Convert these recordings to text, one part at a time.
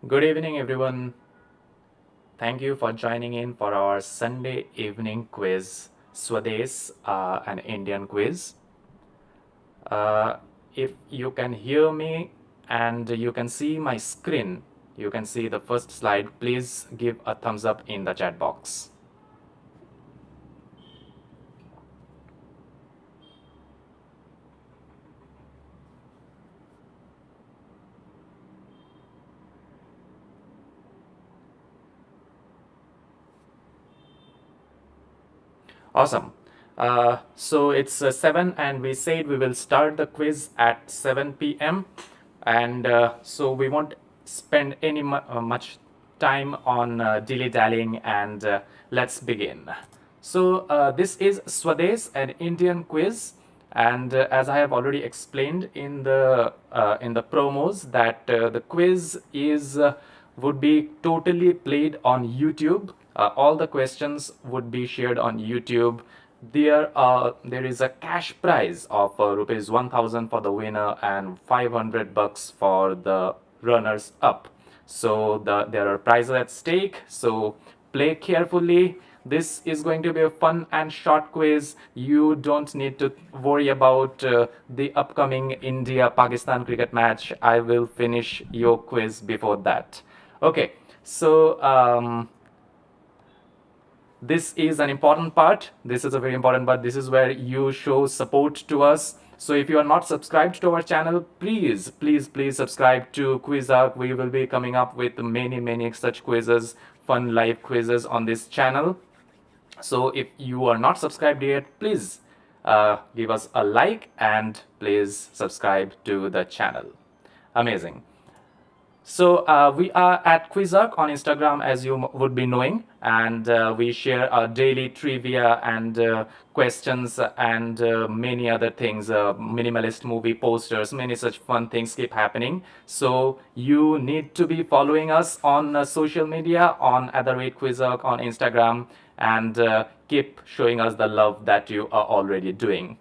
Good evening, everyone. Thank you for joining in for our Sunday evening quiz, Swades, an Indian quiz. Uh, if you can hear me and you can see my screen, you can see the first slide, please give a thumbs up in the chat box. Awesome. So it's 7 and we said we will start the quiz at 7 p.m. And so we won't spend any much time on dilly-dallying and let's begin. So this is Swades, an Indian quiz, and as I have already explained in the promos that the quiz is would be totally played on YouTube. All the questions would be shared on YouTube. There is a cash prize of rupees 1000 for the winner and 500 bucks for the runners up. So there are prizes at stake. So play carefully. This is going to be a fun and short quiz. You don't need to worry about the upcoming India-Pakistan cricket match. I will finish your quiz before that. Okay, so this is an important part. This is a very important part. This is where you show support to us. So if you are not subscribed to our channel, please subscribe to Quizarc. We will be coming up with many such quizzes, fun live quizzes on this channel. So if you are not subscribed yet, please give us a like and please subscribe to the channel. Amazing. So we are at Quizarc on Instagram, as you would be knowing, and we share our daily trivia and questions and many other things, minimalist movie posters, many such fun things keep happening. So you need to be following us on social media, on @Quizarc on Instagram, and keep showing us the love that you are already doing.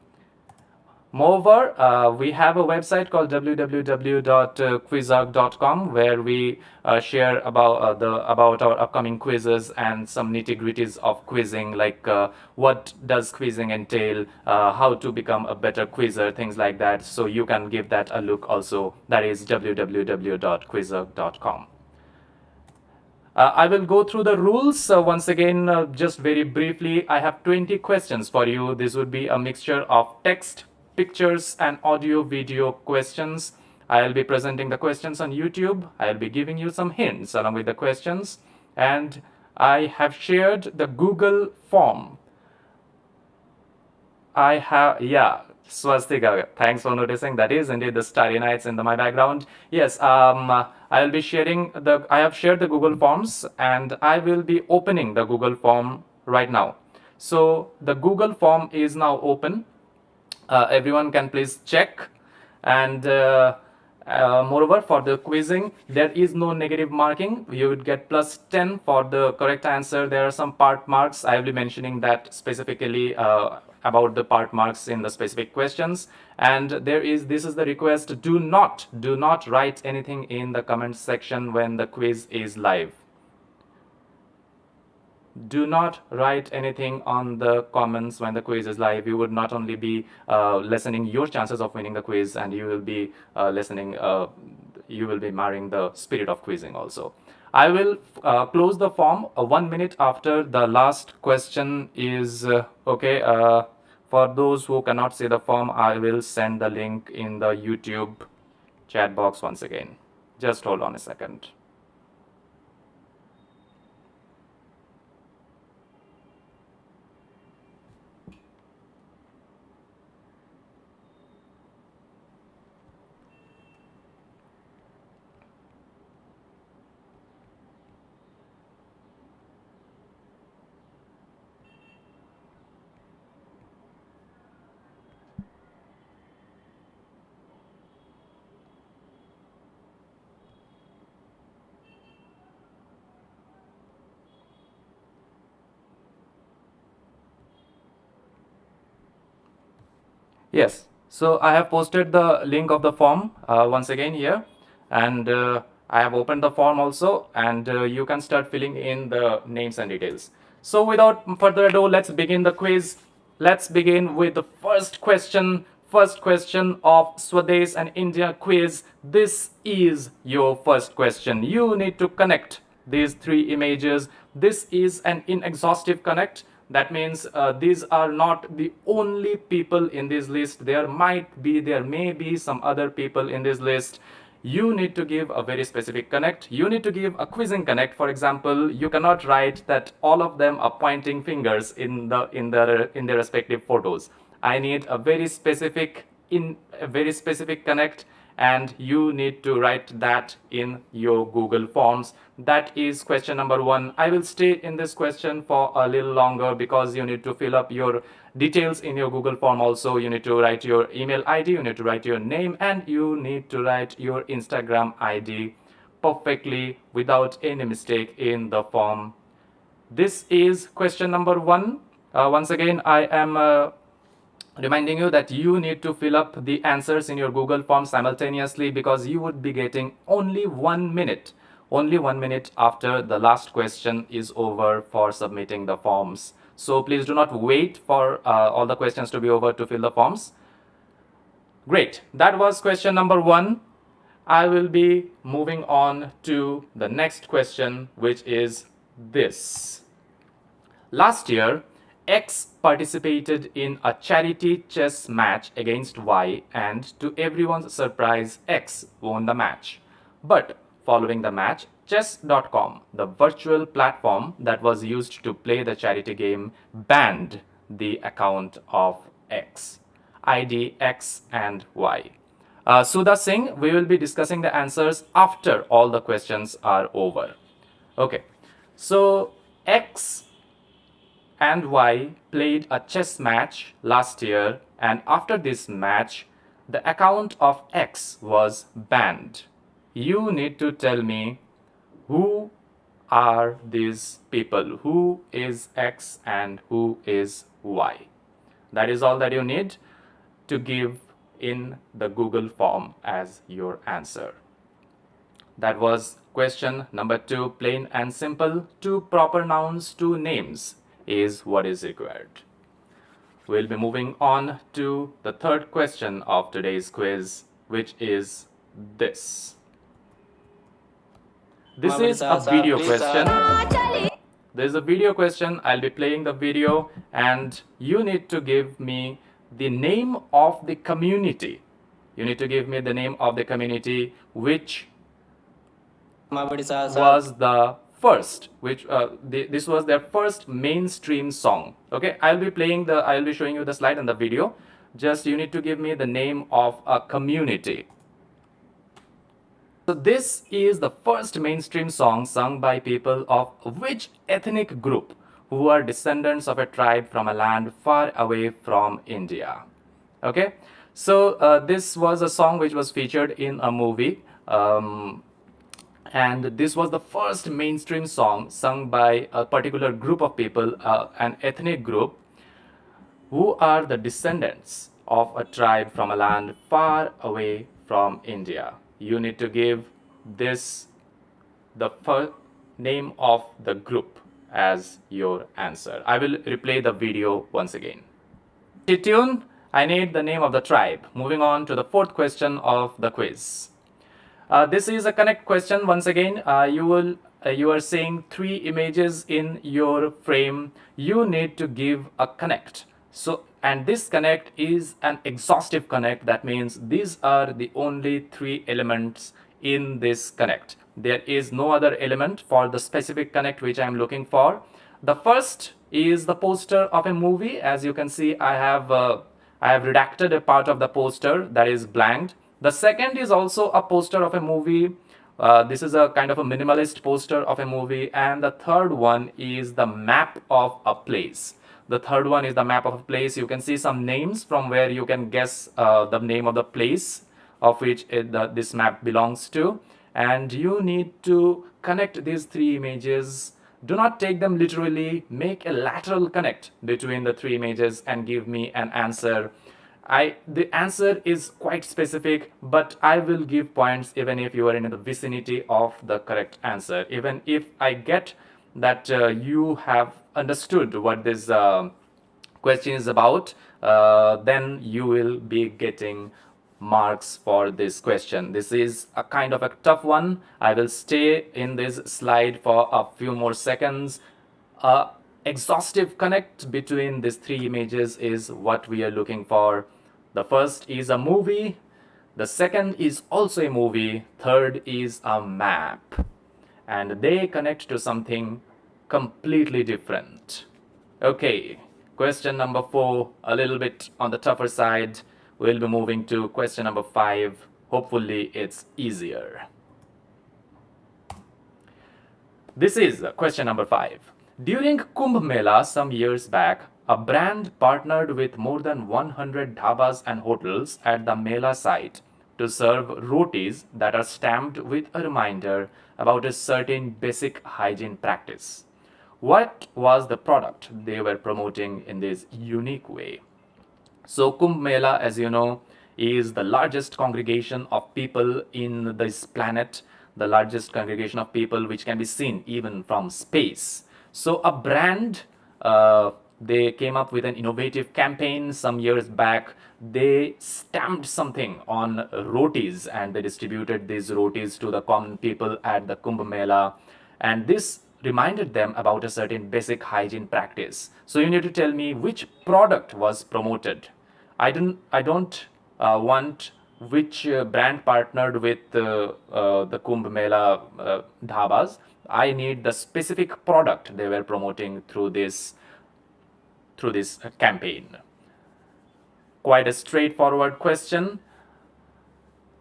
Moreover, we have a website called www.quizarc.com where we share about our upcoming quizzes and some nitty-gritties of quizzing, like what does quizzing entail, how to become a better quizzer, things like that. So you can give that a look also. That is www.quizarc.com. I will go through the rules once again, just very briefly. I have 20 questions for you. This would be a mixture of text, pictures, and audio video questions. I'll be presenting the questions on YouTube. I'll be giving you some hints along with the questions. And I have shared the Google form. Swastika, thanks for noticing. That is indeed the Starry Nights in my background. Yes, I'll be sharing I have shared the Google Forms and I will be opening the Google form right now. So the Google form is now open. Everyone can please check. And moreover, for the quizzing, there is no negative marking. You would get +10 for the correct answer. There are some part marks. I will be mentioning that specifically about the part marks in the specific questions. And this is the request: do not write anything in the comment section when the quiz is live. Do not write anything on the comments when the quiz is live. You would not only be lessening your chances of winning the quiz, and you will be you will be marring the spirit of quizzing also. I will close the form 1 minute after the last question is okay. For those who cannot see the form, I will send the link in the YouTube chat box once again. Just hold on a second. Yes, so I have posted the link of the form once again here, and I have opened the form also, and you can start filling in the names and details. So without further ado, let's begin the quiz. Let's begin with the first question. First question of Swades and India quiz. This is your first question. You need to connect these three images. This is an inexhaustive connect. That means these are not the only people in this list. There may be some other people in this list. You need to give a very specific connect. You need to give a quizzing connect. For example, you cannot write that all of them are pointing fingers in their respective photos. I need a very specific connect, and you need to write that in your Google Forms. That is question number 1. I will stay in this question for a little longer because you need to fill up your details in your Google Form also. You need to write your email ID, you need to write your name, and you need to write your Instagram ID perfectly without any mistake in the form. This is question number 1. Once again, I am reminding you that you need to fill up the answers in your Google Form simultaneously, because you would be getting only 1 minute after the last question is over for submitting the forms. So please do not wait for all the questions to be over to fill the forms. Great, that was question number 1. I will be moving on to the next question, which is this. Last year, X participated in a charity chess match against Y, and to everyone's surprise, X won the match. But following the match, chess.com, the virtual platform that was used to play the charity game, banned the account of X. ID X and Y. Sudha Singh, we will be discussing the answers after all the questions are over. Okay, so X and Y played a chess match last year, and after this match, the account of X was banned. You need to tell me who are these people, who is X and who is Y. That is all that you need to give in the Google form as your answer. That was question number 2, plain and simple. 2 proper nouns, 2 names is what is required. We'll be moving on to the third question of today's quiz, which is this. This is a video question. There's a video question. I'll be playing the video, and you need to give me the name of the community. You need to give me the name of the community which was the first, this was their first mainstream song. Okay, I'll be showing you the slide and the video. Just you need to give me the name of a community. So this is the first mainstream song sung by people of which ethnic group who are descendants of a tribe from a land far away from India. Okay, so this was a song which was featured in a movie. And this was the first mainstream song sung by a particular group of people, an ethnic group, who are the descendants of a tribe from a land far away from India. You need to give this the first name of the group as your answer. I will replay the video once again. Stay tuned. I need the name of the tribe. Moving on to the fourth question of the quiz. This is a connect question. Once again, you are seeing 3 images in your frame. You need to give a connect. So, and this connect is an exhaustive connect. That means these are the only 3 elements in this connect. There is no other element for the specific connect which I am looking for. The first is the poster of a movie. As you can see, I have redacted a part of the poster that is blanked. The second is also a poster of a movie. This is a kind of a minimalist poster of a movie. And the third one is the map of a place. The third one is the map of a place. You can see some names from where you can guess the name of the place of which this map belongs to. And you need to connect these 3 images. Do not take them literally. Make a lateral connect between the 3 images and give me an answer. The answer is quite specific, but I will give points even if you are in the vicinity of the correct answer. Even if I get that you have understood what this question is about, then you will be getting marks for this question. This is a kind of a tough one. I will stay in this slide for a few more seconds. Exhaustive connect between these three images is what we are looking for. The first is a movie, the second is also a movie, third is a map, and they connect to something completely different. Okay, question number 4, a little bit on the tougher side. We'll be moving to question number 5. Hopefully it's easier. This is question number 5. During Kumbh Mela some years back, a brand partnered with more than 100 dhabas and hotels at the Mela site to serve rotis that are stamped with a reminder about a certain basic hygiene practice. What was the product they were promoting in this unique way? So Kumbh Mela, as you know, is the largest congregation of people in this planet, the largest congregation of people which can be seen even from space. So a brand, they came up with an innovative campaign some years back. They stamped something on rotis and they distributed these rotis to the common people at the Kumbh Mela. And this reminded them about a certain basic hygiene practice. So you need to tell me which product was promoted. I don't want which brand partnered with the Kumbh Mela dhabas. I need the specific product they were promoting through this campaign. Quite a straightforward question.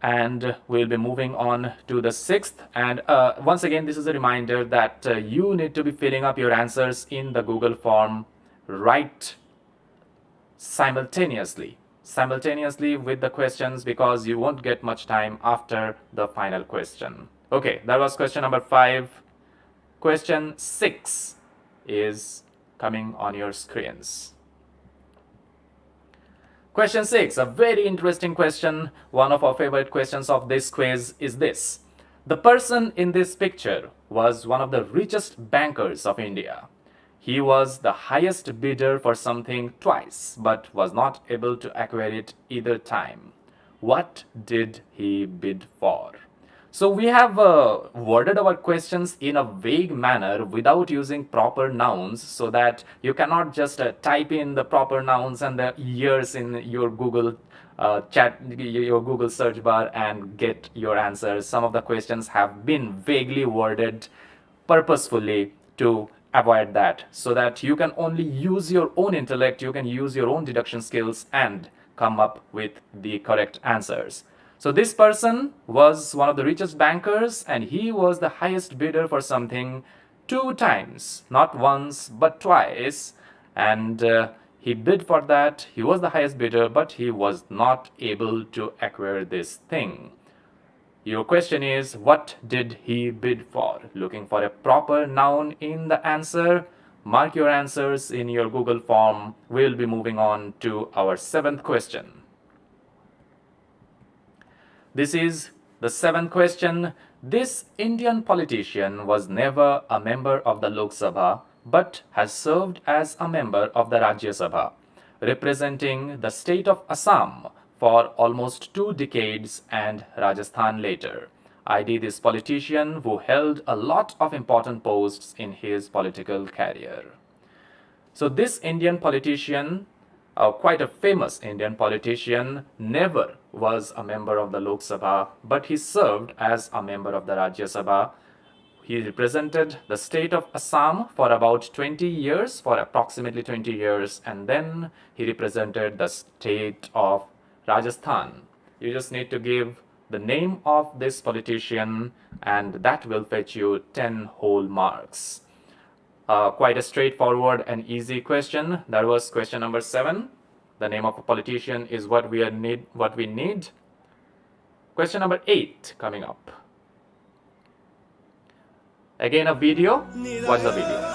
And we'll be moving on to the 6th. And once again, this is a reminder that you need to be filling up your answers in the Google form right simultaneously with the questions, because you won't get much time after the final question. Okay, that was question number 5. Question 6 is coming on your screens. Question 6, a very interesting question. One of our favorite questions of this quiz is this. The person in this picture was one of the richest bankers of India. He was the highest bidder for something twice, but was not able to acquire it either time. What did he bid for? So we have worded our questions in a vague manner without using proper nouns, so that you cannot just type in the proper nouns and the years in your Google your Google search bar and get your answers. Some of the questions have been vaguely worded purposefully to avoid that, so that you can only use your own intellect, you can use your own deduction skills and come up with the correct answers. So this person was one of the richest bankers and he was the highest bidder for something 2 times, not once but twice, and he bid for that. He was the highest bidder, but he was not able to acquire this thing. Your question is, what did he bid for? Looking for a proper noun in the answer. Mark your answers in your Google form. We'll be moving on to our 7th question. This is the 7th question. This Indian politician was never a member of the Lok Sabha, but has served as a member of the Rajya Sabha, representing the state of Assam for almost 2 decades and Rajasthan later. ID this politician who held a lot of important posts in his political career. So this Indian politician, quite a famous Indian politician, never was a member of the Lok Sabha, but he served as a member of the Rajya Sabha. He represented the state of Assam for about 20 years, for approximately 20 years, and then he represented the state of Rajasthan. You just need to give the name of this politician and that will fetch you 10 whole marks. Quite a straightforward and easy question. That was question number 7. The name of a politician is what we need. Question number 8 coming up. Again a video. Watch the video.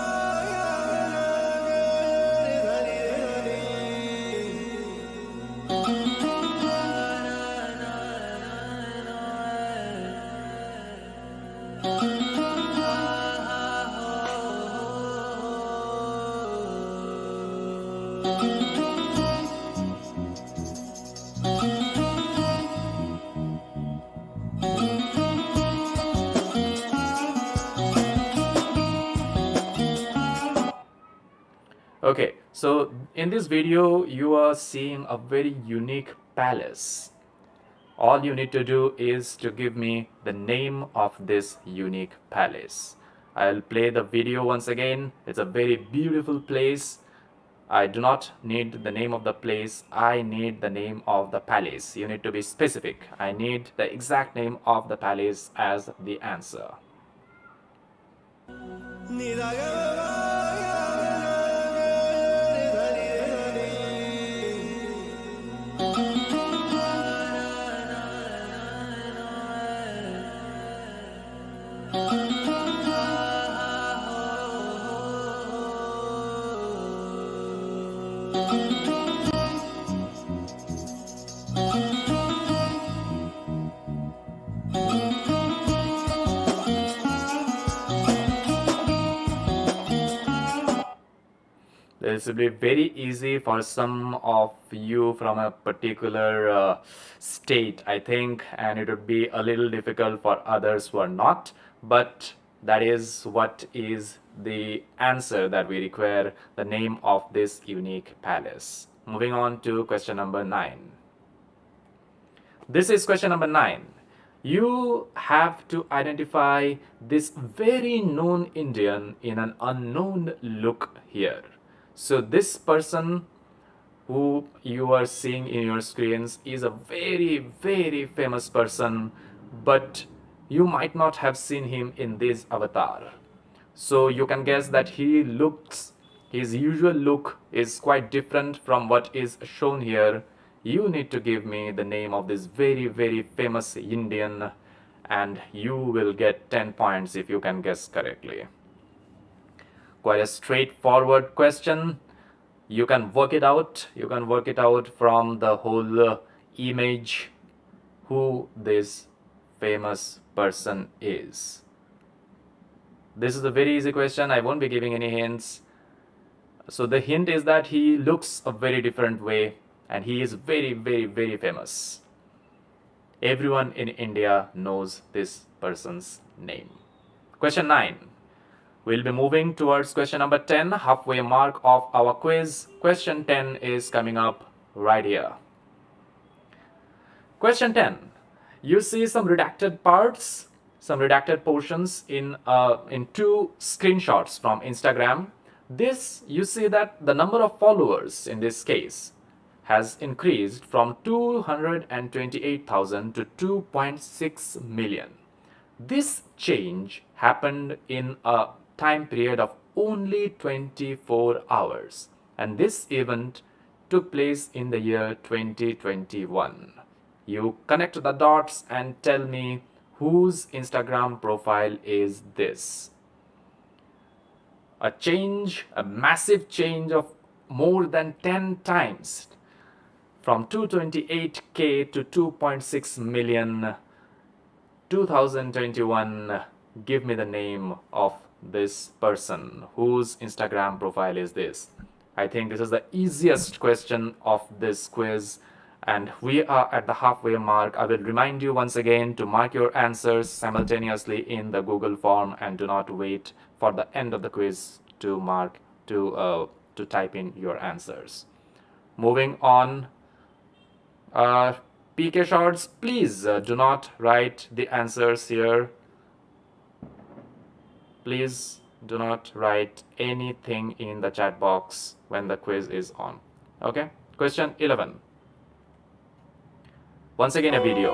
Okay, so in this video, you are seeing a very unique palace. All you need to do is to give me the name of this unique palace. I'll play the video once again. It's a very beautiful place. I do not need the name of the place. I need the name of the palace. You need to be specific. I need the exact name of the palace as the answer. This will be very easy for some of you from a particular state, I think, and it would be a little difficult for others who are not. But that is what is the answer that we require, the name of this unique palace. Moving on to question number 9. This is question number 9. You have to identify this very known Indian in an unknown look here. So this person who you are seeing in your screens is a very, very famous person, but you might not have seen him in this avatar. So you can guess that his usual look is quite different from what is shown here. You need to give me the name of this very, very famous Indian, and you will get 10 points if you can guess correctly. Quite a straightforward question. You can work it out. You can work it out from the whole image who this famous person is. This is a very easy question. I won't be giving any hints. So the hint is that he looks a very different way and he is very, very, very famous. Everyone in India knows this person's name. Question 9. We'll be moving towards question number 10, halfway mark of our quiz. Question 10 is coming up right here. Question 10. You see some redacted parts, some redacted portions in two screenshots from Instagram. This, you see that the number of followers in this case has increased from 228,000 to 2.6 million. This change happened in a time period of only 24 hours, and this event took place in the year 2021. You connect the dots and tell me whose Instagram profile is this. A change, a massive change of more than 10 times, from 228k to 2.6 million. 2021. Give me the name of this person whose Instagram profile is this. I think this is the easiest question of this quiz, and we are at the halfway mark. I will remind you once again to mark your answers simultaneously in the Google form, and do not wait for the end of the quiz to type in your answers. Moving on, PK Shorts, please do not write the answers here. Please do not write anything in the chat box when the quiz is on. Okay? Question 11. Once again, a video.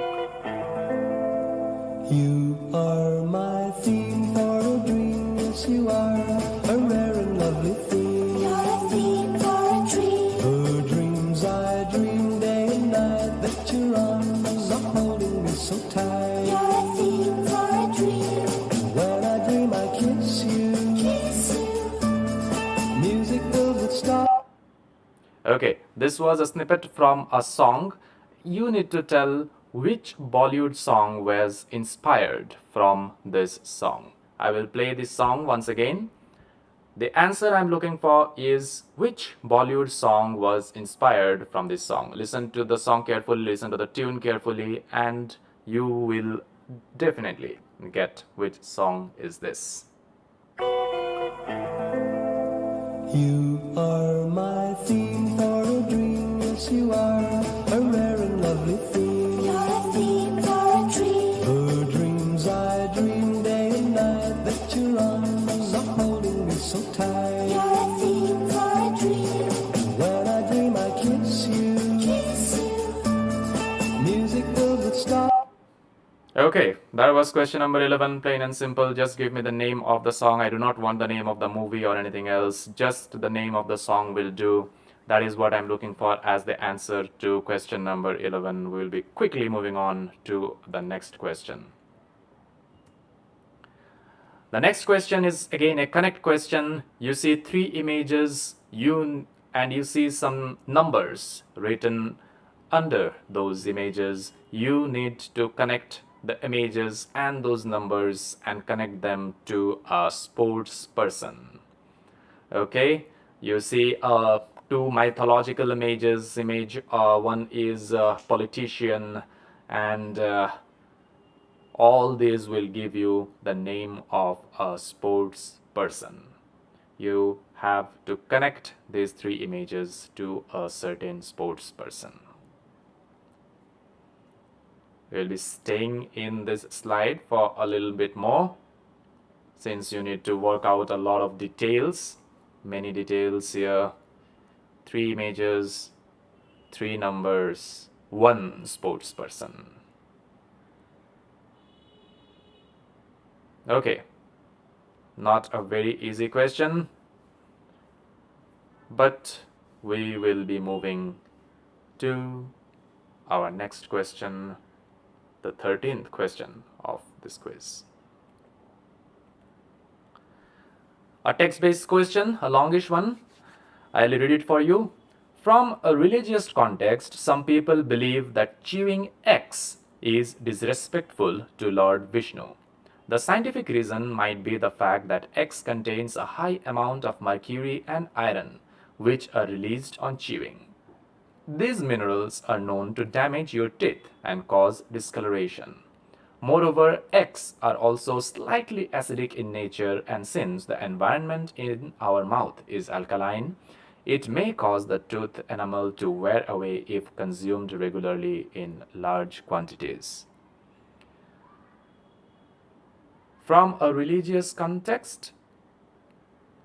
You are my theme for a dream, yes you are, a rare and lovely theme. You're a theme for a dream. The dreams I dream day and night, that your arms are holding me so tight. You're a theme for a dream. When I dream I kiss you, music filled with stars. Okay, this was a snippet from a song. You need to tell which Bollywood song was inspired from this song. I will play this song once again. The answer I'm looking for is which Bollywood song was inspired from this song. Listen to the song carefully, listen to the tune carefully, and you will definitely get which song is this. You are my theme for a dream, yes you are, a rare and lovely theme. You're a theme for a dream. The dreams I dream day and night, that your arms are holding me so tight. You're a theme for a dream. When I dream I kiss you, Kiss you. music filled with stars. Okay, that was question number 11, plain and simple. Just give me the name of the song. I do not want the name of the movie or anything else. Just the name of the song will do. That is what I'm looking for as the answer to question number 11. We will be quickly moving on to the next question. The next question is again a connect question. You see three images, you see some numbers written under those images. You need to connect the images and those numbers and connect them to a sports person. Okay, you see two mythological images. One is a politician, and all these will give you the name of a sports person. You have to connect these three images to a certain sports person. We'll be staying in this slide for a little bit more, since you need to work out a lot of details, many details here. Three images, three numbers, one sports person. Okay, not a very easy question, but we will be moving to our next question, the 13th question of this quiz. A text-based question, a longish one. I'll read it for you. From a religious context, some people believe that chewing X is disrespectful to Lord Vishnu. The scientific reason might be the fact that X contains a high amount of mercury and iron, which are released on chewing. These minerals are known to damage your teeth and cause discoloration. Moreover, X are also slightly acidic in nature, and since the environment in our mouth is alkaline, it may cause the tooth enamel to wear away if consumed regularly in large quantities. From a religious context,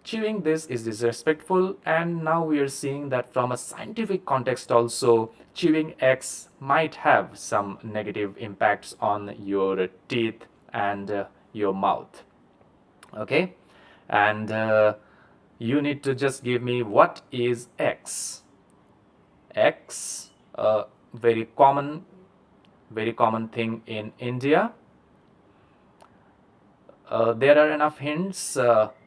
chewing this is disrespectful, and now we are seeing that from a scientific context also, chewing X might have some negative impacts on your teeth and your mouth. Okay, and you need to just give me what is X. X, a very common thing in India. There are enough hints.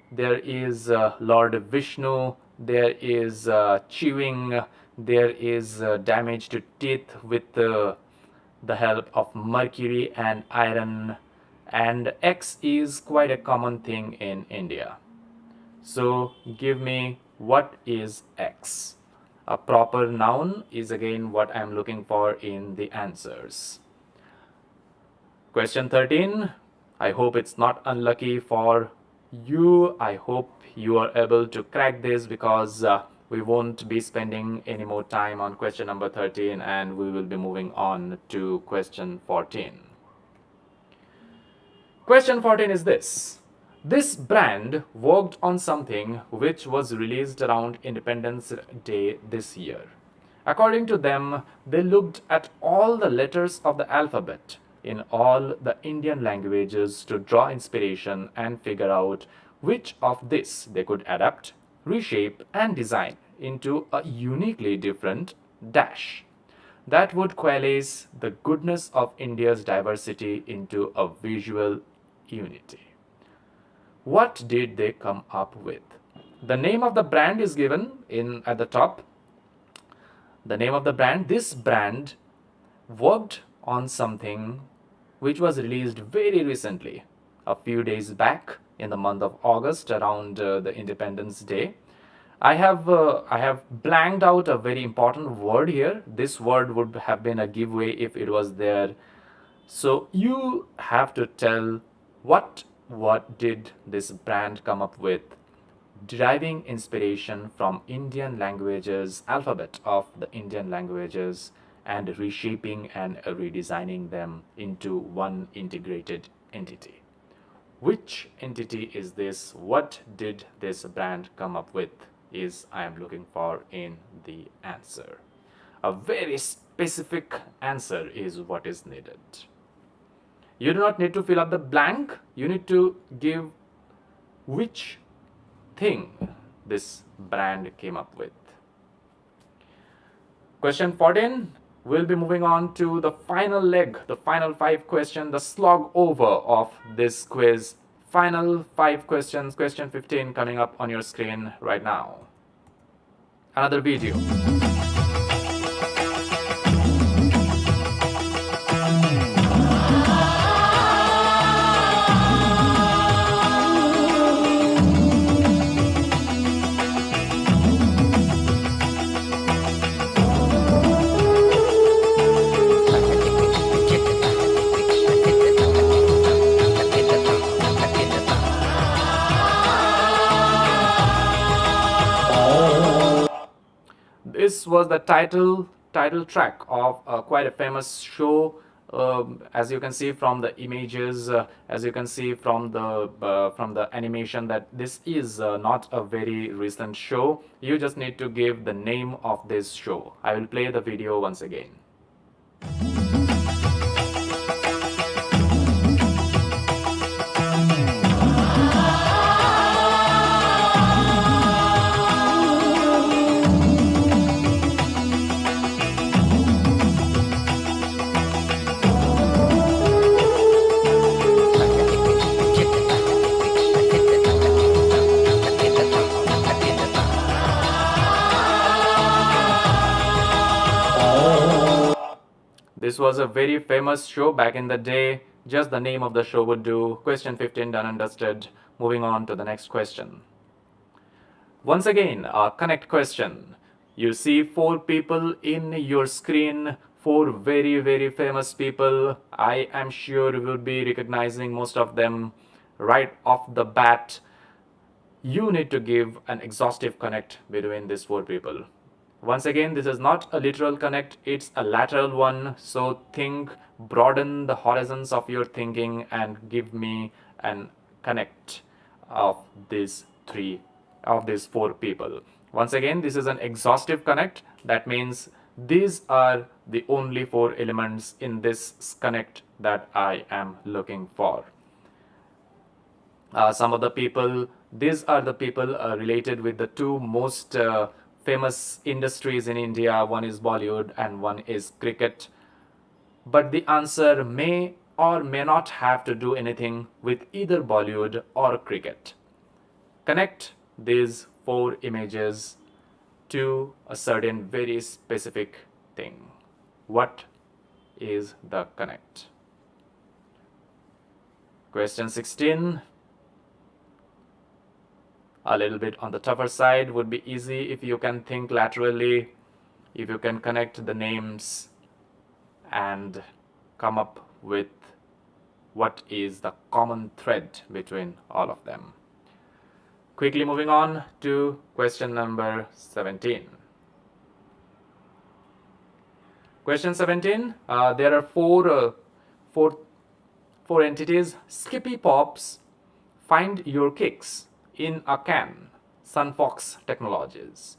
There is Lord Vishnu, there is chewing, there is damage to teeth with the help of mercury and iron, and X is quite a common thing in India. So give me what is X. A proper noun is again what I am looking for in the answers. Question 13. I hope it's not unlucky for you. I hope you are able to crack this, because we won't be spending any more time on question number 13 and we will be moving on to question 14. Question 14 is this. This brand worked on something which was released around Independence Day this year. According to them, they looked at all the letters of the alphabet in all the Indian languages to draw inspiration and figure out which of this they could adapt, reshape, and design into a uniquely different dash that would coalesce the goodness of India's diversity into a visual unity. What did they come up with? The name of the brand is given at the top. The name of the brand. This brand worked on something which was released very recently, a few days back, in the month of August around the Independence Day. I have blanked out a very important word here. This word would have been a giveaway if it was there. So you have to tell what did this brand come up with, deriving inspiration from Indian languages, alphabet of the Indian languages, and reshaping and redesigning them into one integrated entity. Which entity is this? What did this brand come up with? Is I am looking for in the answer. A very specific answer is what is needed. You do not need to fill up the blank. You need to give which thing this brand came up with. Question 14. We'll be moving on to the final leg, the final 5 questions, the slog over of this quiz. Final 5 questions, question 15 coming up on your screen right now. Another video. This was the title track of quite a famous show. As you can see from the images, as you can see from the animation, that this is not a very recent show. You just need to give the name of this show. I will play the video once again. This was a very famous show back in the day. Just the name of the show would do. Question 15 done and dusted. Moving on to the next question. Once again, a connect question. You see 4 people in your screen, 4 very famous people. I am sure you will be recognizing most of them right off the bat. You need to give an exhaustive connect between these 4 people. Once again, this is not a literal connect, it's a lateral one. So think, broaden the horizons of your thinking and give me an connect of these 4 people. Once again, this is an exhaustive connect. That means these are the only 4 elements in this connect that I am looking for. Some of the people, these are the people related with the 2 most famous industries in India. One is Bollywood and one is cricket. But the answer may or may not have to do anything with either Bollywood or cricket. Connect these 4 images to a certain very specific thing. What is the connect? Question 16. A little bit on the tougher side, would be easy if you can think laterally, if you can connect the names and come up with what is the common thread between all of them. Quickly moving on to question number 17. Question 17, there are four entities. Skippy Pops, Find Your Kicks in a Can, Sunfox Technologies.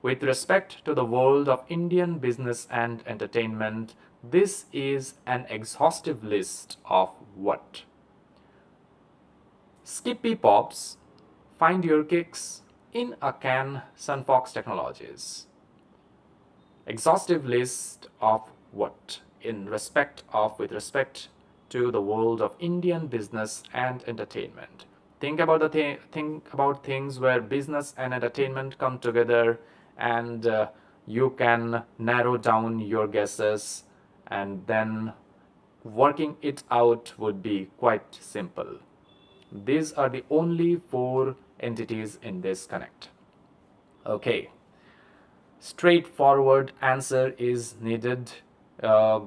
With respect to the world of Indian business and entertainment, this is an exhaustive list of what? Skippy Pops, Find Your Kicks in a Can, Sunfox Technologies. Exhaustive list of what? With respect to the world of Indian business and entertainment. Think about think about things where business and entertainment come together, and you can narrow down your guesses, and then working it out would be quite simple. These are the only 4 entities in this connect. Okay, straightforward answer is needed, uh,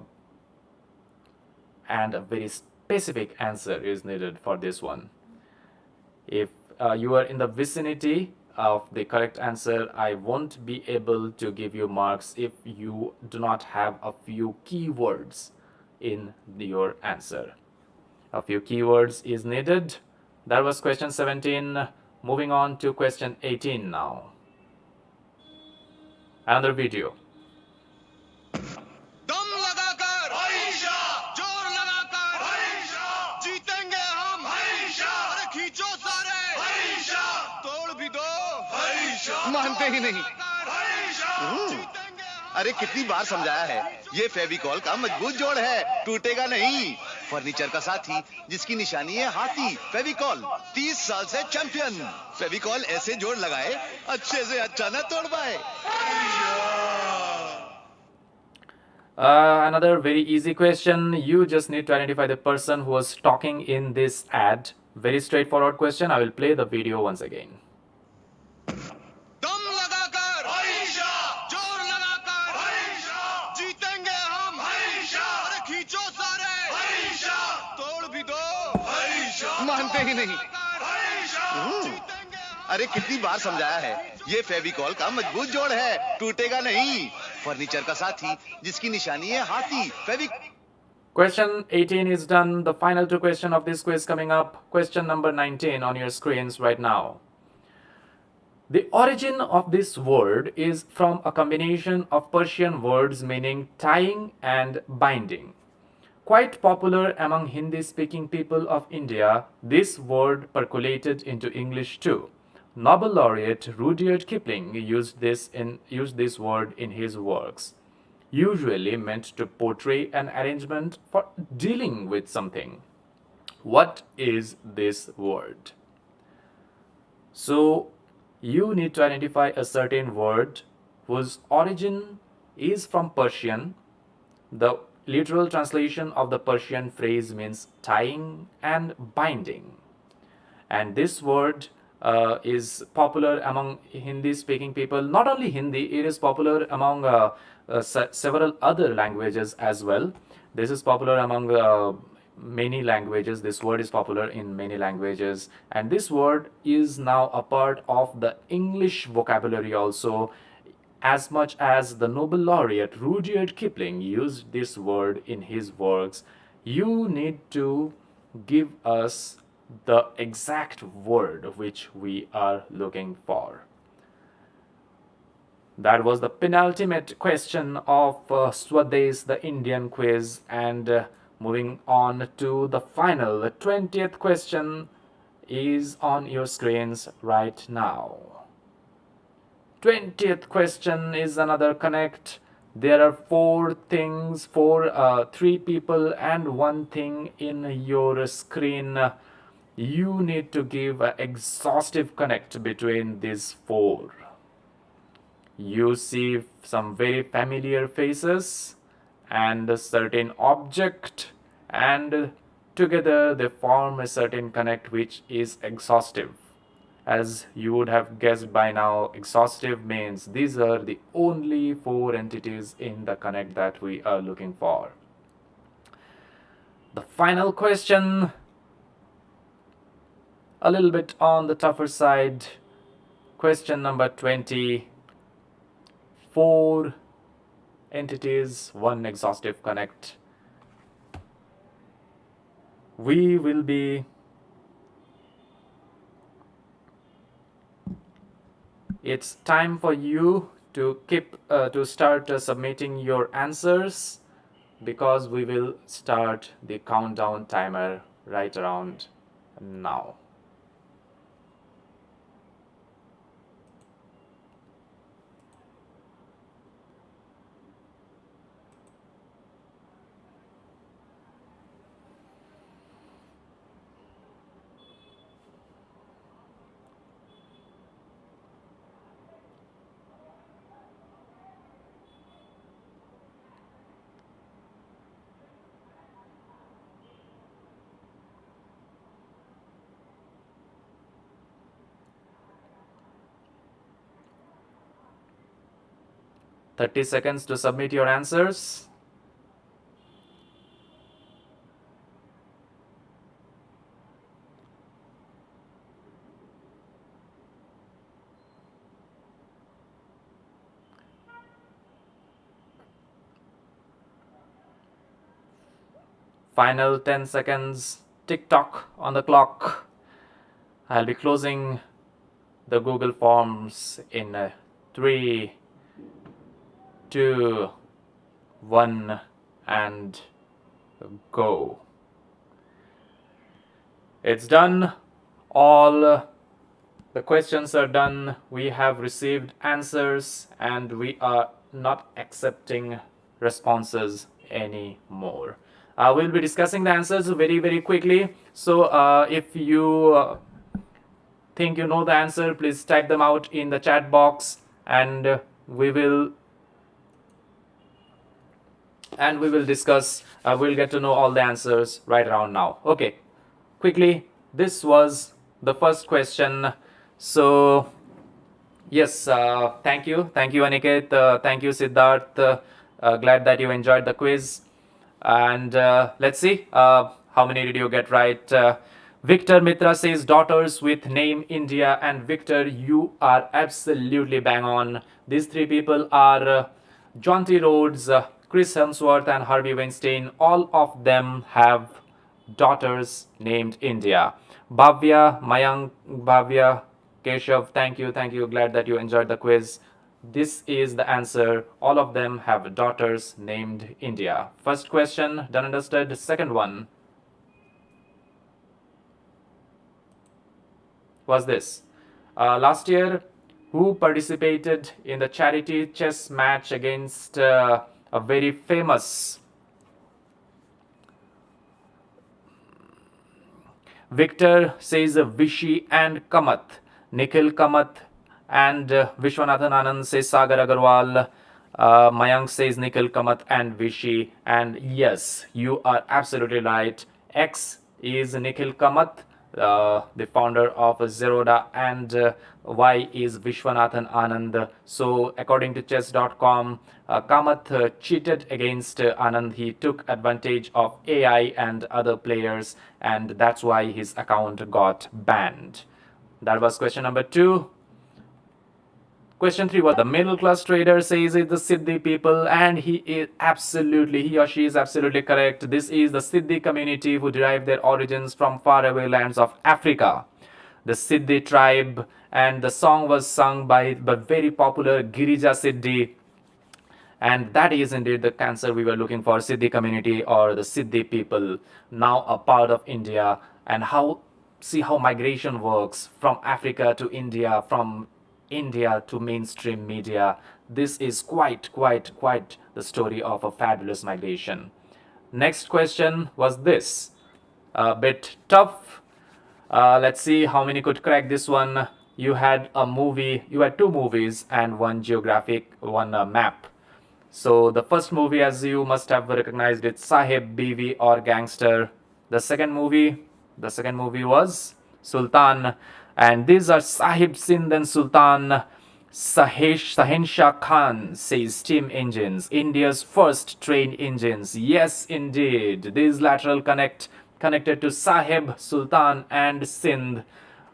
and a very specific answer is needed for this one. If you are in the vicinity of the correct answer, I won't be able to give you marks if you do not have a few keywords in your answer. A few keywords is needed. That was question 17. Moving on to question 18 now. Another video. दम लगाकर जोर लगाकर जीतेंगे हम अरे खींचो सारे तोड़ भी दो मानते ही नहीं अरे कितनी बार समझाया है ये फेविकॉल का मजबूत जोड़ है टूटेगा नहीं फर्नीचर का साथी जिसकी निशानी है हाथी फेविकॉल 30 साल से चैंपियन फेविकॉल ऐसे जोड़ लगाए अच्छे से अच्छा न तोड़ पाए Another very easy question. You just need to identify the person who was talking in this ad. Very straightforward question. I will play the video once again. दम लगाकर जोर लगाकर जीतेंगे हम अरे खींचो सारे तोड़ भी दो मानते ही नहीं अरे कितनी बार समझाया है ये फेविकॉल का मजबूत जोड़ है टूटेगा नहीं फर्नीचर का साथी जिसकी निशानी है हाथी फेविक Question 18 is done. The final 2 questions of this quiz coming up. Question number 19 on your screens right now. The origin of this word is from a combination of Persian words meaning tying and binding. Quite popular among Hindi-speaking people of India, this word percolated into English too. Nobel laureate Rudyard Kipling used this word in his works, usually meant to portray an arrangement for dealing with something. What is this word? So, you need to identify a certain word whose origin is from Persian. The literal translation of the Persian phrase means tying and binding. And this word is popular among Hindi-speaking people. Not only Hindi, it is popular among several other languages as well. This is popular among many languages. This word is popular in many languages. And this word is now a part of the English vocabulary also, as much as the Nobel laureate Rudyard Kipling used this word in his works. You need to give us the exact word which we are looking for. That was the penultimate question of Swades, the Indian quiz, and moving on to the final, the 20th question is on your screens right now. 20th question is another connect. There are 4 things, 3 people and 1 thing in your screen. You need to give an exhaustive connect between these 4. You see some very familiar faces and a certain object, and together they form a certain connect which is exhaustive. As you would have guessed by now, exhaustive means these are the only 4 entities in the connect that we are looking for. The final question, a little bit on the tougher side. Question number 20. 4 entities, 1 exhaustive connect. We will be It's time for you to start submitting your answers, because we will start the countdown timer right around now. 30 seconds to submit your answers. Final 10 seconds. Tick-tock on the clock. I'll be closing the Google Forms in 3, 2, 1, and go. It's done. All the questions are done. We have received answers and we are not accepting responses anymore. We'll be discussing the answers very quickly. So if you think you know the answer, please type them out in the chat box, and we will discuss. We'll get to know all the answers right around now. Okay, quickly, this was the first question. So yes, thank you Aniket, thank you Siddharth, glad that you enjoyed the quiz. And let's see how many did you get right. Victor Mitra says daughters with name India, and Victor, you are absolutely bang on. These three people are Jonty Rhodes, Chris Hemsworth and Harvey Weinstein. All of them have daughters named India. Bhavya, Mayank, Bhavya, Keshav, thank you, glad that you enjoyed the quiz. This is the answer. All of them have daughters named India. First question, done, understood. Second one was this. Last year, who participated in the charity chess match against a very famous Victor says Vishy and Kamath. Nikhil Kamath and Vishwanathan Anand says Sagar Agarwal. Mayank says Nikhil Kamath and Vishy. And yes, you are absolutely right. X is Nikhil Kamath, the founder of Zerodha, and Y is Vishwanathan Anand. So according to chess.com, Kamath cheated against Anand. He took advantage of AI and other players, and that's why his account got banned. That was question number 2. Question 3 was the middle class trader says it's the Siddhi people, and he or she is absolutely correct. This is the Siddhi community who derive their origins from faraway lands of Africa. The Siddhi tribe, and the song was sung by the very popular Girija Siddhi. And that is indeed the answer we were looking for, Siddhi community or the Siddhi people, now a part of India. And see how migration works from Africa to India, from India to mainstream media. This is quite the story of a fabulous migration. Next question was this. A bit tough. Let's see how many could crack this one. You had a movie, you had 2 movies and one map. So the first movie, as you must have recognized it, Sahib, Biwi or Gangster. The second movie was Sultan. And these are Sahib, Sindh and Sultan. Sahenshah Khan says steam engines, India's first train engines. Yes, indeed. These lateral connected to Sahib, Sultan and Sindh.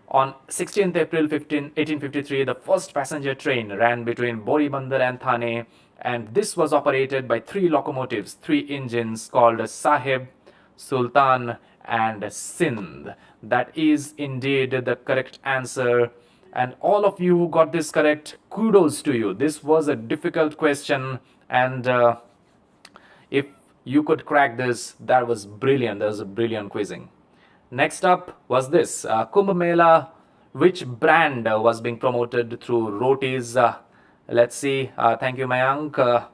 On 16th April 1853, the first passenger train ran between Boribandar and Thane, and this was operated by 3 locomotives, 3 engines called Sahib, Sultan and Sindh. That is indeed the correct answer, and all of you who got this correct, kudos to you. This was a difficult question, and if you could crack this, that was brilliant. That was a brilliant quizzing. Next up was this. Kumbh Mela, which brand was being promoted through rotis? Let's see. Thank you, Mayank.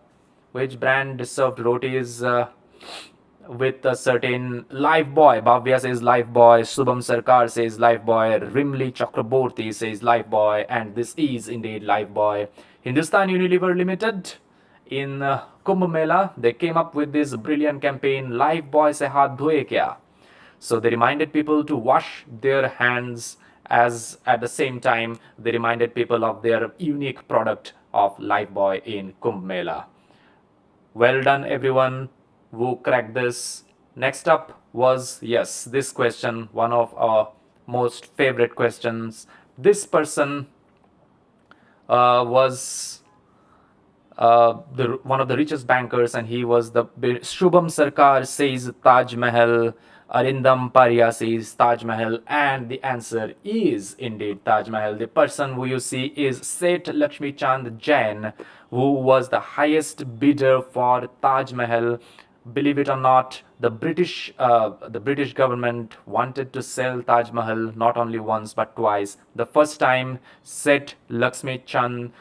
Which brand served rotis with a certain Lifebuoy? Bhavya says Lifebuoy. Shubham Sarkar says Lifebuoy. Rimli Chakraborty says Lifebuoy. And this is indeed Lifebuoy. Hindustan Unilever Limited, in Kumbh Mela, they came up with this brilliant campaign, Lifebuoy se haath dhoye kya? So they reminded people to wash their hands, as at the same time they reminded people of their unique product, of Lifebuoy in Kumbh Mela. Well done, everyone who cracked this. Next up was, yes, this question, one of our most favorite questions. This person was one of the richest bankers, and he was the Shubham Sarkar says Taj Mahal, Arindam Paria says Taj Mahal, and the answer is indeed Taj Mahal. The person who you see is Seth Lakshmi Chand Jain, who was the highest bidder for Taj Mahal. Believe it or not, the British government wanted to sell Taj Mahal not only once but twice. The first time, Seth Lakshmi Chand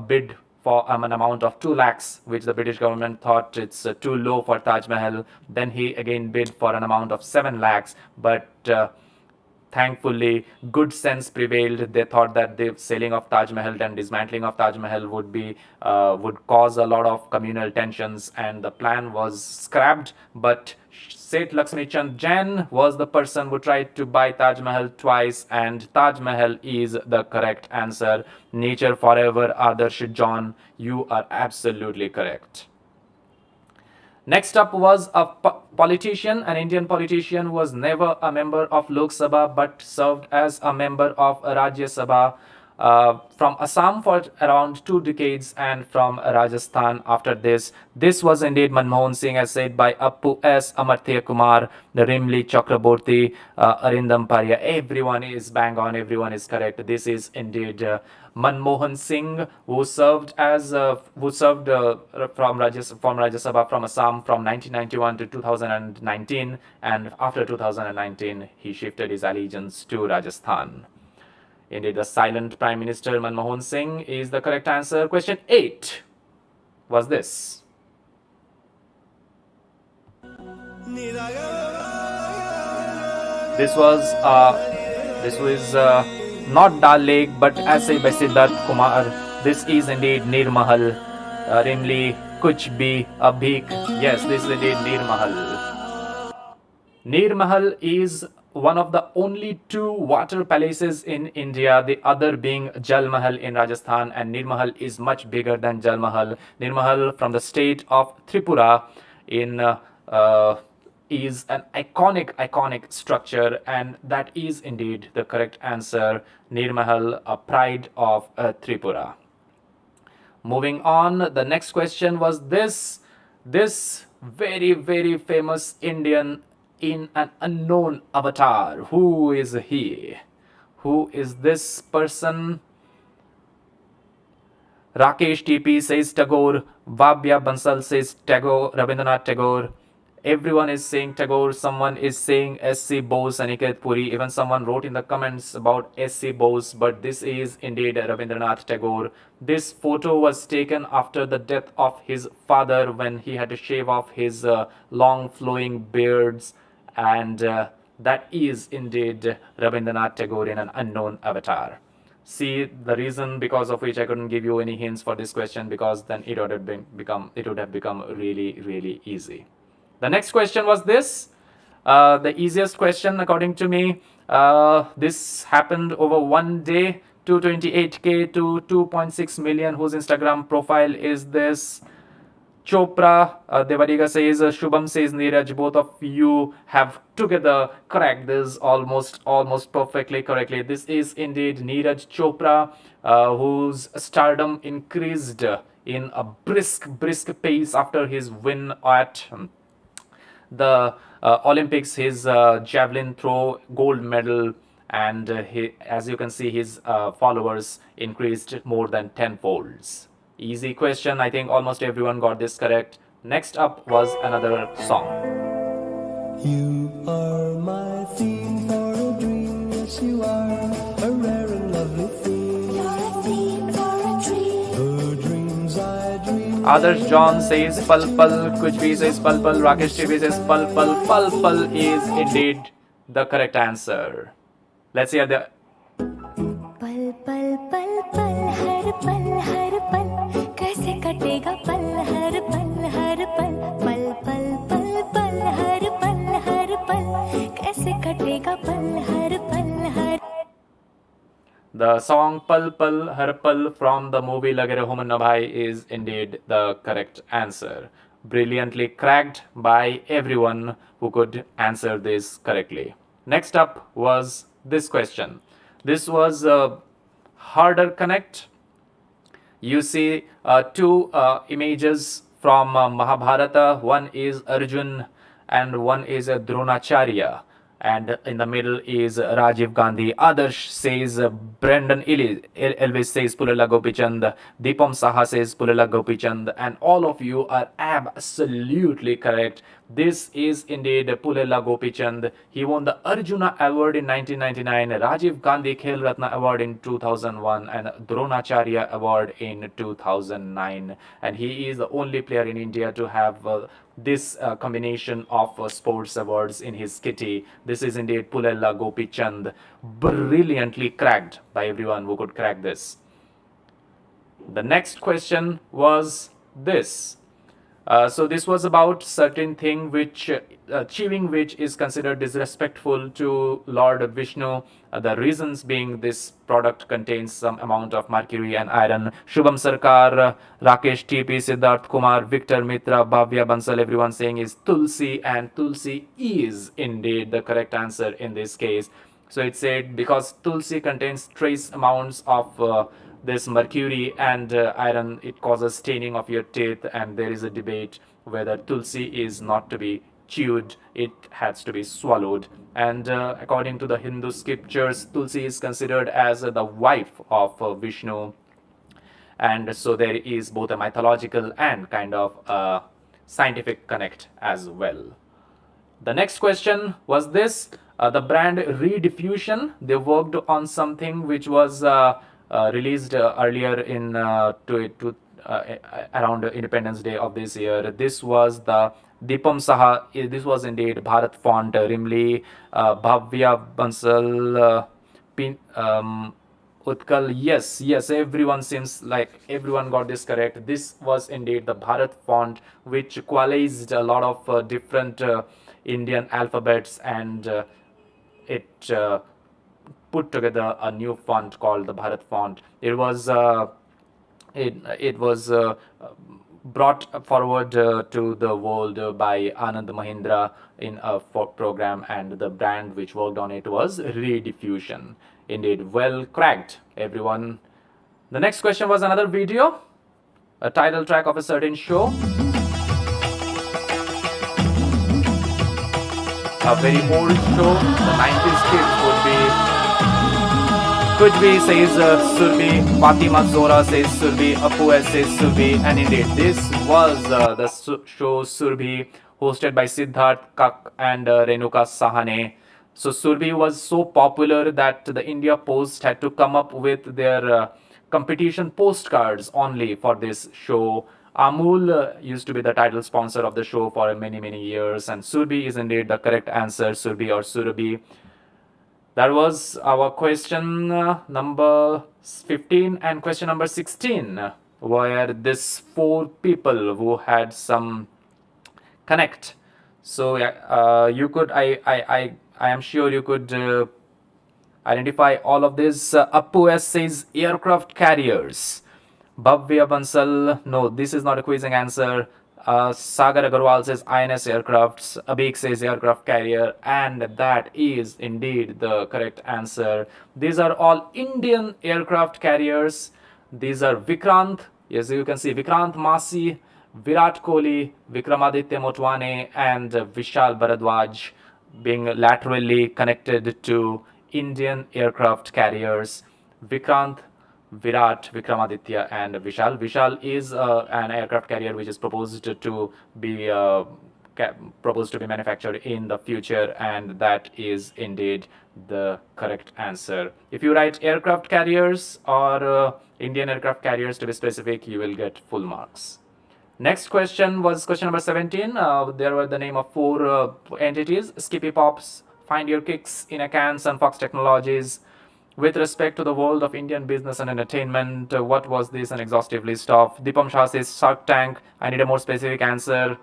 bid for an amount of 2 lakhs, which the British government thought it's too low for Taj Mahal. Then he again bid for an amount of 7 lakhs, but thankfully good sense prevailed. They thought that the selling of Taj Mahal and dismantling of Taj Mahal would cause a lot of communal tensions, and the plan was scrapped. But Seth Lakshmi Chand Jain was the person who tried to buy Taj Mahal twice, and Taj Mahal is the correct answer. Nature forever, Adarsh John, you are absolutely correct. Next up was a politician, an Indian politician who was never a member of Lok Sabha but served as a member of Rajya Sabha from Assam for around 2 decades, and from Rajasthan after this. This was indeed Manmohan Singh, as said by Appu S, Amartya Kumar, Rimli Chakraborty, Arindam Paria. Everyone is bang on, everyone is correct. This is indeed Manmohan Singh, who served from Rajya Sabha from Assam from 1991 to 2019, and after 2019 he shifted his allegiance to Rajasthan. Indeed, the silent Prime Minister Manmohan Singh is the correct answer. Question 8 was this. This was not Dal Lake, but as said by Siddharth Kumar, this is indeed Nir Mahal, Rimli, Kuch Bhi, Abhik. Yes, this is indeed Nir Mahal. Nir Mahal is one of the only 2 water palaces in India, the other being Jal Mahal in Rajasthan, and Nir Mahal is much bigger than Jal Mahal. Nir Mahal from the state of Tripura is an iconic structure, and that is indeed the correct answer. Nir Mahal, a pride of Tripura. Moving on, the next question was this very, very famous Indian in an unknown avatar. Who is he? Who is this person? Rakesh TP says Tagore. Vabya Bansal says Tagore, Rabindranath Tagore. Everyone is saying Tagore. Someone is saying S.C. Bose, Aniket Puri. Even someone wrote in the comments about S.C. Bose, but this is indeed Rabindranath Tagore. This photo was taken after the death of his father, when he had to shave off his long flowing beards, and that is indeed Rabindranath Tagore in an unknown avatar. See the reason because of which I couldn't give you any hints for this question, because then it would have become really, really easy. The next question was this, the easiest question according to me. This happened over one day. 228k to 2.6 million. Whose Instagram profile is this? Chopra Devariga says, Shubham says Neeraj. Both of you have together cracked this almost perfectly correctly. This is indeed Neeraj Chopra, whose stardom increased in a brisk pace after his win at the Olympics, his javelin throw gold medal, and as you can see, his followers increased more than 10-folds. Easy question. I think almost everyone got this correct. Next up was another song. You are my theme for a dream, yes you are, a rare and lovely theme. You're a theme for a dream. The dreams I dream. Adarsh John says Pal Pal, Kuch Bhi says Pal Pal, Rakesh TV says Pal Pal. Pal Pal is indeed the correct answer. Let's hear the पल पल पल पल हर पल कैसे कटेगा पल हर पल पल पल पल पल हर पल कैसे कटेगा पल हर The song Pal Pal Har Pal from the movie Lage Raho Munna Bhai is indeed the correct answer. Brilliantly cracked by everyone who could answer this correctly. Next up was this question. This was a harder connect. You see two images from Mahabharata. One is Arjun and one is Dronacharya. And in the middle is Rajiv Gandhi. Adarsh says Brendan Elvis says Pulala Gopichand. Deepam Saha says Pulala Gopichand. And all of you are absolutely correct. This is indeed Pulala Gopichand. He won the Arjuna Award in 1999, Rajiv Gandhi Khel Ratna Award in 2001, and Dronacharya Award in 2009. And he is the only player in India to have this combination of sports awards in his kitty. This is indeed Pulella Gopichand, brilliantly cracked by everyone who could crack this. The next question was this. So this was about certain thing which achieving which is considered disrespectful to Lord Vishnu. The reasons being this product contains some amount of mercury and iron. Shubham Sarkar, Rakesh TP, Siddharth Kumar, Victor Mitra, Bhavya Bansal, everyone saying is Tulsi, and Tulsi is indeed the correct answer in this case. So it said because Tulsi contains trace amounts of this mercury and iron, it causes staining of your teeth, and there is a debate whether Tulsi is not to be chewed, it has to be swallowed. And according to the Hindu scriptures, Tulsi is considered as the wife of Vishnu, and so there is both a mythological and kind of a scientific connect as well. The next question was this. The brand Rediffusion, they worked on something which was released earlier in around Independence Day of this year. This was the Deepam Saha. This was indeed Bharat font, Rimli, Bhavya Bansal, Utkal. Yes, everyone seems like everyone got this correct. This was indeed the Bharat font, which coalesced a lot of different Indian alphabets, and it put together a new font called the Bharat font. It was brought forward to the world by Anand Mahindra in a program, and the brand which worked on it was Rediffusion. Indeed, well cracked, everyone. The next question was another video, a title track of a certain show. A very old show, the 90s kids would be. Could be says Surbi, Fatima Zora says Surbi, Apu says Surbi, and indeed this was the show Surbi, hosted by Siddharth Kak and Renuka Sahane. So Surbi was so popular that the India Post had to come up with their competition postcards only for this show. Amul used to be the title sponsor of the show for many years, and Surbi is indeed the correct answer, Surbi or Surbi. That was our question number 15, and question number 16 were this 4 people who had some connect. So you could, I am sure you could identify all of this. Appu S says aircraft carriers. Bhavya Bansal, no, this is not a quizzing answer. Sagar Agarwal says INS aircrafts. Abik says aircraft carrier, and that is indeed the correct answer. These are all Indian aircraft carriers. These are Vikrant, yes, you can see Vikrant Masi, Virat Kohli, Vikramaditya Motwane, and Vishal Bharadwaj being laterally connected to Indian aircraft carriers. Vikrant, Virat, Vikramaditya, and Vishal. Vishal is an aircraft carrier which is proposed to be manufactured in the future, and that is indeed the correct answer. If you write aircraft carriers or Indian aircraft carriers to be specific, you will get full marks. Next question was question number 17. There were the name of 4 entities: Skippy Pops, Find Your Kicks in a Can, Sunfox Technologies. With respect to the world of Indian business and entertainment, what was this? An exhaustive list of. Deepam Shah says Shark Tank. I need a more specific answer.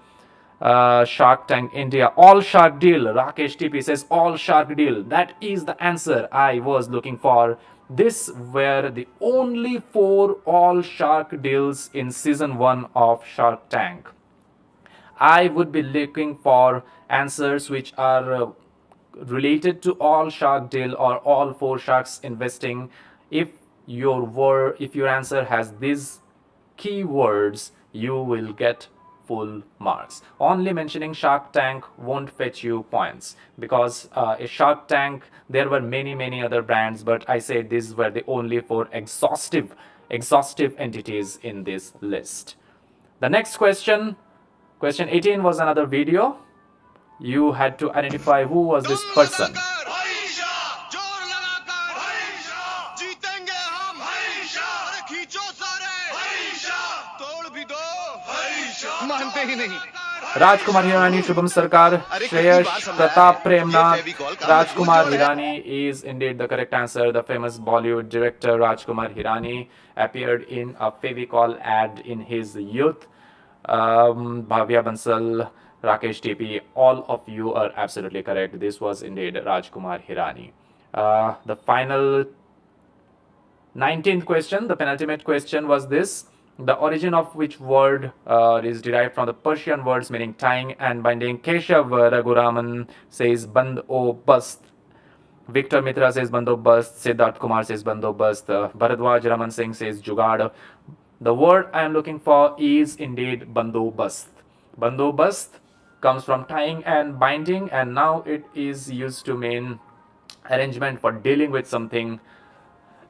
Shark Tank India. All Shark Deal. Rakesh TP says All Shark Deal. That is the answer I was looking for. This were the only 4 all shark deals in season 1 of Shark Tank. I would be looking for answers which are related to all shark deal or all 4 sharks investing. If your answer has these keywords, you will get full marks. Only mentioning Shark Tank won't fetch you points, because a Shark Tank, there were many other brands, but I said these were the only 4 exhaustive entities in this list. The next question 18, was another video. You had to identify who was this person. जोर लगाकर जीतेंगे हम, अरे खींचो सारे, तोड़ भी दो, मानते ही नहीं. Rajkumar Hirani, Shubham Sarkar, Shreyash, Pratap Premnath. Rajkumar Hirani is indeed the correct answer. The famous Bollywood director Rajkumar Hirani appeared in a Fevicol ad in his youth. Bhavya Bansal, Rakesh TP, all of you are absolutely correct. This was indeed Rajkumar Hirani. The final 19th question, the penultimate question, was this: the origin of which word is derived from the Persian words meaning tying and binding. Keshav Raghuraman says bandobast. Victor Mitra says bandobast. Siddharth Kumar says bandobast. Bharadwaj Raman Singh says jugad. The word I am looking for is indeed bandobast. Bandobast comes from tying and binding, and now it is used to mean arrangement for dealing with something.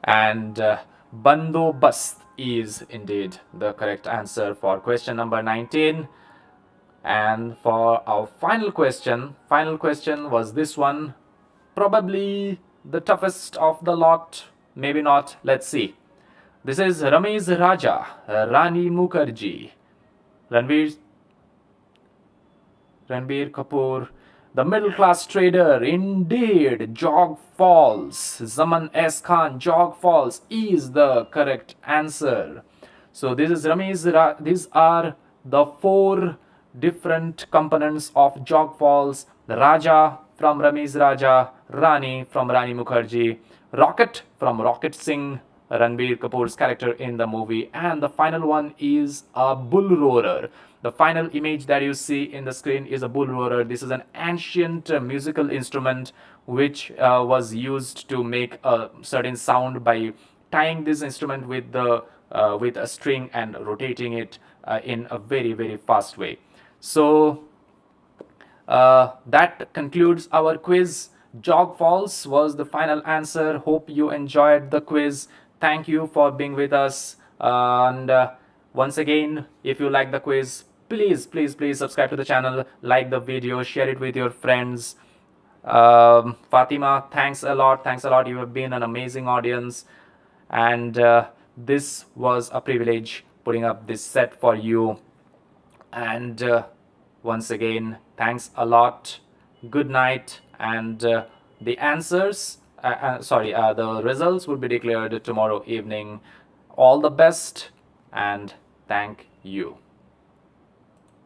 And bandobast is indeed the correct answer for question number 19. And for our final question was this one, probably the toughest of the lot, maybe not, let's see. This is Ramesh Raja, Rani Mukherjee, Ranbir Kapoor, the middle class trader, indeed, Jog Falls. Zaman S. Khan, Jog Falls is the correct answer. So this is these are the 4 different components of Jog Falls. The Raja from Ramesh Raja, Rani from Rani Mukherjee, Rocket from Rocket Singh, Ranbir Kapoor's character in the movie, and the final one is a bull roarer. The final image that you see in the screen is a bull roarer. This is an ancient musical instrument which was used to make a certain sound by tying this instrument with a string and rotating it in a very fast way. So that concludes our quiz. Jog Falls was the final answer. Hope you enjoyed the quiz. Thank you for being with us. And once again, if you like the quiz, please subscribe to the channel, like the video, share it with your friends. Fatima, thanks a lot. You have been an amazing audience. And this was a privilege putting up this set for you. And once again, thanks a lot. Good night. And the answers, the results will be declared tomorrow evening. All the best and thank you.